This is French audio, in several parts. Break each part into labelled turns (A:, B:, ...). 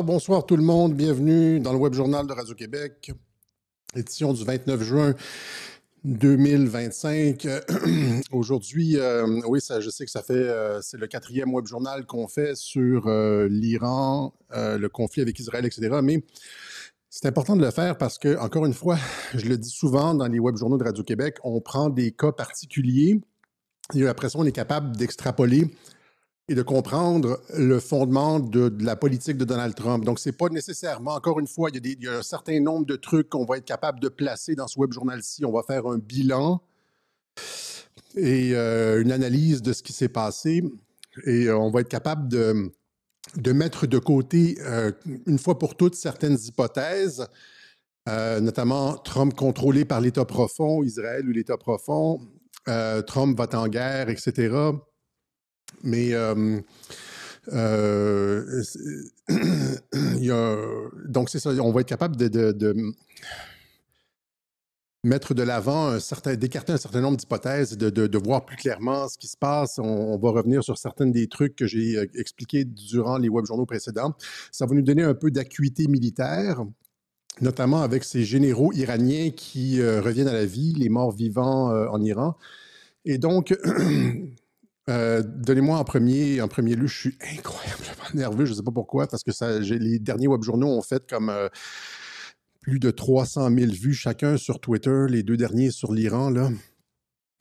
A: Bonsoir tout le monde. Bienvenue dans le Web Journal de Radio-Québec, édition du 29 juin 2025. Aujourd'hui, oui, je sais que c'est le 4e Web Journal qu'on fait sur l'Iran, le conflit avec Israël, etc. Mais c'est important de le faire parce que, encore une fois, je le dis souvent dans les Web Journaux de Radio-Québec, on prend des cas particuliers et après ça, on est capable d'extrapoler et de comprendre le fondement de la politique de Donald Trump. Donc, c'est pas nécessairement, encore une fois, il y a un certain nombre de trucs qu'on va être capable de placer dans ce web journal-ci. On va faire un bilan et une analyse de ce qui s'est passé et on va être capable de mettre de côté, une fois pour toutes, certaines hypothèses, notamment Trump contrôlé par l'État profond, Israël ou l'État profond, Trump va en guerre, etc. Mais donc c'est ça, on va être capable de mettre de l'avant d'écarter un certain nombre d'hypothèses, de voir plus clairement ce qui se passe. On va revenir sur certains des trucs que j'ai expliqués durant les web journaux précédents. Ça va nous donner un peu d'acuité militaire, notamment avec ces généraux iraniens qui reviennent à la vie, les morts vivants en Iran. Et donc, donnez-moi en premier lieu, je suis incroyablement nerveux, je ne sais pas pourquoi, parce que les derniers web journaux ont fait comme plus de 300 000 vues chacun sur Twitter, les 2 derniers sur l'Iran, là.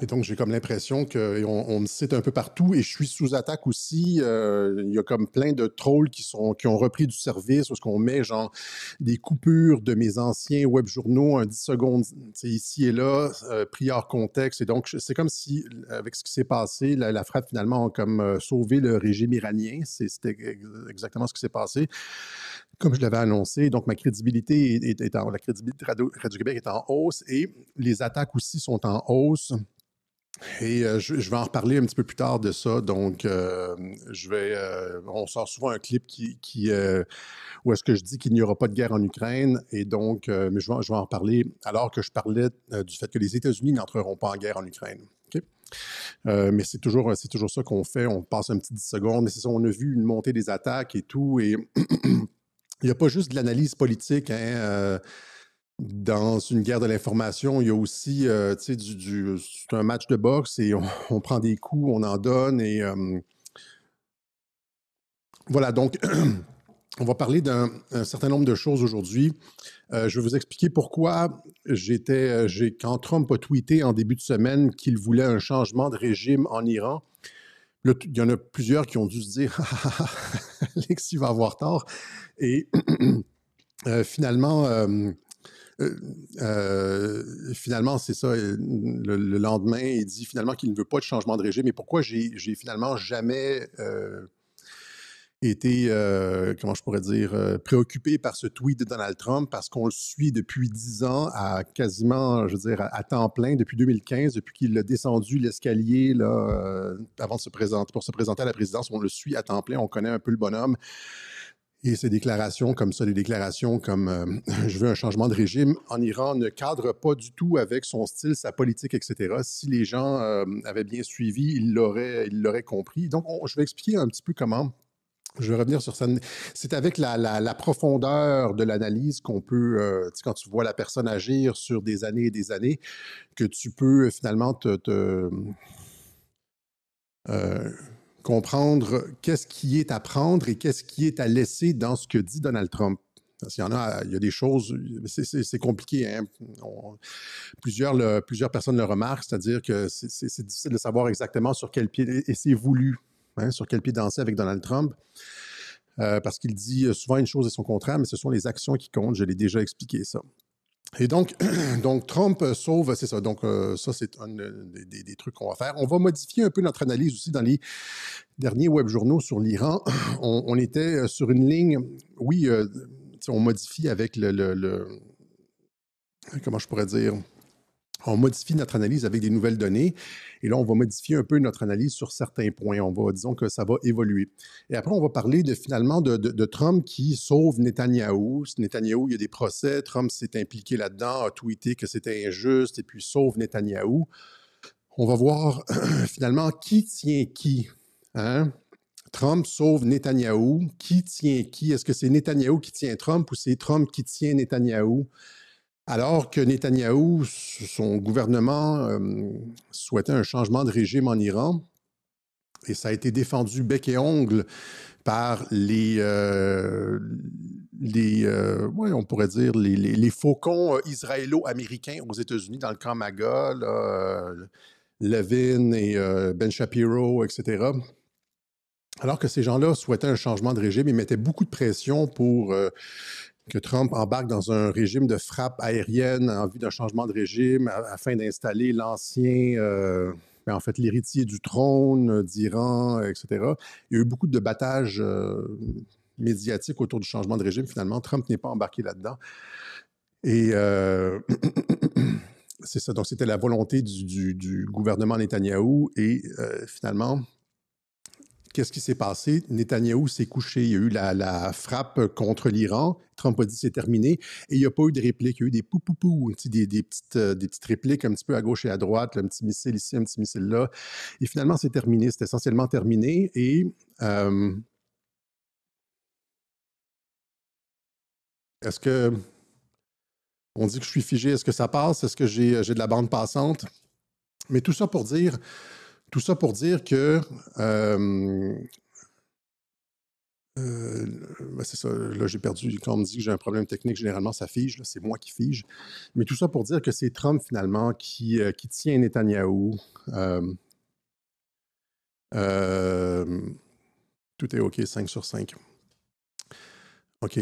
A: Et donc, j'ai comme l'impression qu'on me cite un peu partout et je suis sous attaque aussi. Il y a comme plein de trolls qui ont repris du service, parce qu'on met genre des coupures de mes anciens web journaux, un 10 secondes ici et là, pris hors contexte. Et donc, c'est comme si, avec ce qui s'est passé, la frappe finalement a comme sauvé le régime iranien. C'était exactement ce qui s'est passé, comme je l'avais annoncé. Donc, la crédibilité de Radio-Québec est en hausse et les attaques aussi sont en hausse. Et je vais en reparler un petit peu plus tard de ça. Donc, on sort souvent un clip où est-ce que je dis qu'il n'y aura pas de guerre en Ukraine. Et donc, mais je vais en reparler alors que je parlais du fait que les États-Unis n'entreront pas en guerre en Ukraine. Okay? Mais c'est toujours ça qu'on fait. On passe un petit 10 secondes. Mais c'est ça, on a vu une montée des attaques et tout. Et il n'y a pas juste de l'analyse politique, hein. Dans une guerre de l'information, il y a aussi, tu sais, c'est un match de boxe et on prend des coups, on en donne et voilà, donc on va parler d'un certain nombre de choses aujourd'hui. Je vais vous expliquer pourquoi quand Trump a tweeté en début de semaine qu'il voulait un changement de régime en Iran. Là, il y en a plusieurs qui ont dû se dire « Alexis va avoir tort ». Et finalement, c'est ça. Le lendemain, il dit finalement qu'il ne veut pas de changement de régime. Et pourquoi j'ai finalement jamais été, comment je pourrais dire, préoccupé par ce tweet de Donald Trump, parce qu'on le suit depuis 10 ans à quasiment, je veux dire, à temps plein, depuis 2015, depuis qu'il a descendu l'escalier là, avant de pour se présenter à la présidence. On le suit à temps plein, on connaît un peu le bonhomme. Et ces déclarations comme ça, des déclarations comme je veux un changement de régime en Iran ne cadrent pas du tout avec son style, sa politique, etc. Si les gens avaient bien suivi, ils l'auraient compris. Donc, je vais expliquer un petit peu comment. Je vais revenir sur ça. C'est avec la profondeur de l'analyse qu'on peut, quand tu vois la personne agir sur des années et des années, que tu peux finalement comprendre qu'est-ce qui est à prendre et qu'est-ce qui est à laisser dans ce que dit Donald Trump. Parce qu'il il y a des choses, c'est compliqué. Hein? Plusieurs personnes le remarquent, c'est-à-dire que c'est difficile de savoir exactement sur quel pied, et c'est voulu, hein, sur quel pied danser avec Donald Trump. Parce qu'il dit souvent une chose et son contraire, mais ce sont les actions qui comptent. Je l'ai déjà expliqué ça. Et donc Trump sauve, c'est ça. Donc, ça, c'est un des trucs qu'on va faire. On va modifier un peu notre analyse aussi dans les derniers web journaux sur l'Iran. On était sur une ligne, oui, on modifie avec comment je pourrais dire, on modifie notre analyse avec des nouvelles données. Et là, on va modifier un peu notre analyse sur certains points. Disons que ça va évoluer. Et après, on va parler finalement de Trump qui sauve Netanyahou. Netanyahou, il y a des procès. Trump s'est impliqué là-dedans, a tweeté que c'était injuste et puis sauve Netanyahou. On va voir finalement qui tient qui. Hein? Trump sauve Netanyahou. Qui tient qui? Est-ce que c'est Netanyahou qui tient Trump ou c'est Trump qui tient Netanyahou? Alors que Netanyahou, son gouvernement souhaitait un changement de régime en Iran, et ça a été défendu bec et ongle par ouais, on pourrait dire les faucons israélo-américains aux États-Unis dans le camp MAGA, là, Levin et Ben Shapiro, etc. Alors que ces gens-là souhaitaient un changement de régime et mettaient beaucoup de pression pour que Trump embarque dans un régime de frappe aérienne en vue d'un changement de régime afin d'installer l'ancien, en fait, l'héritier du trône d'Iran, etc. Il y a eu beaucoup de battages médiatiques autour du changement de régime. Finalement, Trump n'est pas embarqué là-dedans. Et c'est ça. Donc, c'était la volonté du gouvernement Netanyahou. Et finalement, qu'est-ce qui s'est passé? Netanyahou s'est couché. Il y a eu la frappe contre l'Iran. Trump a dit c'est terminé. Et il n'y a pas eu de réplique. Il y a eu des pou-pou-pou, des petites répliques un petit peu à gauche et à droite, là, un petit missile ici, un petit missile là. Et finalement, c'est terminé. C'est essentiellement terminé. Et est-ce que on dit que je suis figé? Est-ce que ça passe? Est-ce que j'ai de la bande passante? Mais tout ça pour dire que c'est ça, là j'ai perdu, quand on me dit que j'ai un problème technique, généralement ça fige, là, c'est moi qui fige. Mais tout ça pour dire que c'est Trump finalement qui tient Netanyahou. Tout est OK, 5 sur 5. OK.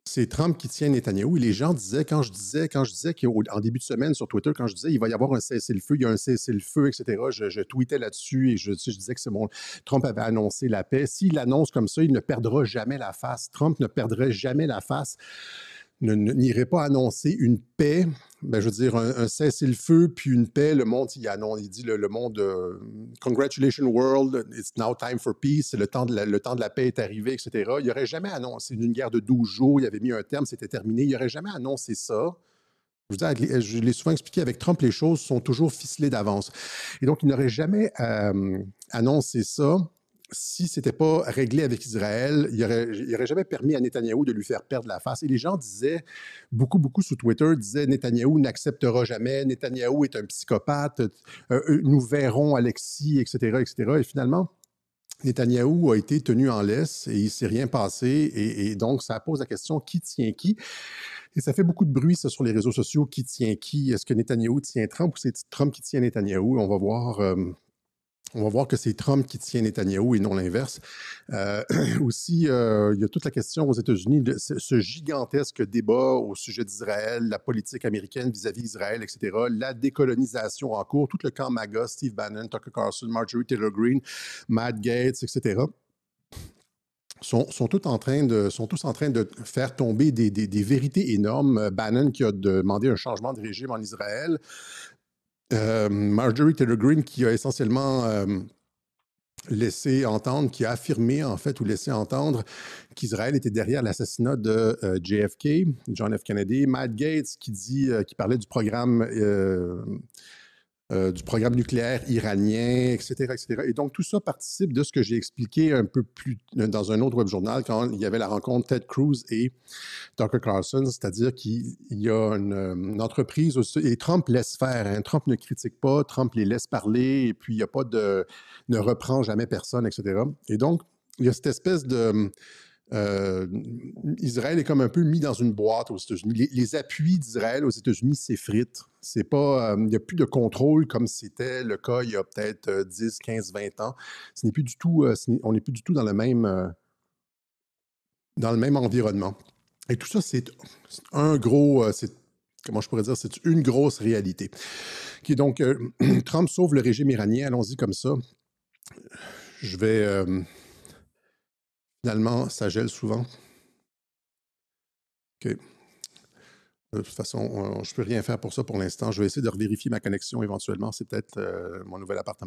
A: C'est Trump qui tient Netanyahou. Et les gens disaient, quand je disais qu'en début de semaine sur Twitter, quand je disais il va y avoir un cessez-le-feu, il y a un cessez-le-feu, etc., je tweetais là-dessus et je disais que c'est bon. Trump avait annoncé la paix. S'il annonce comme ça, il ne perdra jamais la face. Trump ne perdrait jamais la face. N'irait pas annoncer une paix, ben, je veux dire, un cessez-le-feu, puis une paix, le monde, il dit le monde, congratulations world, it's now time for peace, le temps de la paix est arrivé, etc. Il n'aurait jamais annoncé une guerre de 12 jours, il avait mis un terme, c'était terminé, il n'aurait jamais annoncé ça. Je l'ai souvent expliqué, avec Trump, les choses sont toujours ficelées d'avance. Et donc, il n'aurait jamais annoncé ça si ce n'était pas réglé avec Israël. Il n'aurait jamais permis à Netanyahou de lui faire perdre la face. Et les gens disaient, beaucoup sur Twitter, disaient Netanyahou n'acceptera jamais, Netanyahou est un psychopathe, nous verrons Alexis, etc., etc. Et finalement, Netanyahou a été tenu en laisse et il ne s'est rien passé. Et donc, ça pose la question qui tient qui? Et ça fait beaucoup de bruit, ça, sur les réseaux sociaux. Qui tient qui? Est-ce que Netanyahou tient Trump ou c'est Trump qui tient Netanyahou? On va voir que c'est Trump qui tient Netanyahou et non l'inverse. Aussi, il y a toute la question aux États-Unis de ce gigantesque débat au sujet d'Israël, la politique américaine vis-à-vis d'Israël, etc., la décolonisation en cours, tout le camp MAGA, Steve Bannon, Tucker Carlson, Marjorie Taylor Greene, Matt Gaetz, etc., sont tous en train de faire tomber des vérités énormes. Bannon qui a demandé un changement de régime en Israël. Marjorie Taylor Greene qui a essentiellement laissé entendre, qui a affirmé en fait ou laissé entendre qu'Israël était derrière l'assassinat de JFK, John F. Kennedy. Matt Gaetz qui parlait du programme nucléaire iranien, etc., etc. Et donc, tout ça participe de ce que j'ai expliqué un peu plus dans un autre web journal quand il y avait la rencontre Ted Cruz et Tucker Carlson, c'est-à-dire qu'il y a une entreprise, et Trump laisse faire, hein. Trump ne critique pas, Trump les laisse parler, et puis il n'y a pas ne reprend jamais personne, etc. Et donc, il y a cette espèce de... Israël est comme un peu mis dans une boîte aux États-Unis. Les appuis d'Israël aux États-Unis s'effritent. C'est pas, il n'y a plus de contrôle comme c'était le cas il y a peut-être 10, 15, 20 ans. Ce n'est plus du tout, on n'est plus du tout dans le même environnement. Et tout ça, c'est un gros, comment je pourrais dire, c'est une grosse réalité. Qui est donc, Trump sauve le régime iranien, allons-y comme ça. Je vais, finalement, ça gèle souvent. OK. De toute façon, je ne peux rien faire pour ça pour l'instant. Je vais essayer de revérifier ma connexion éventuellement. C'est peut-être mon nouvel appartement.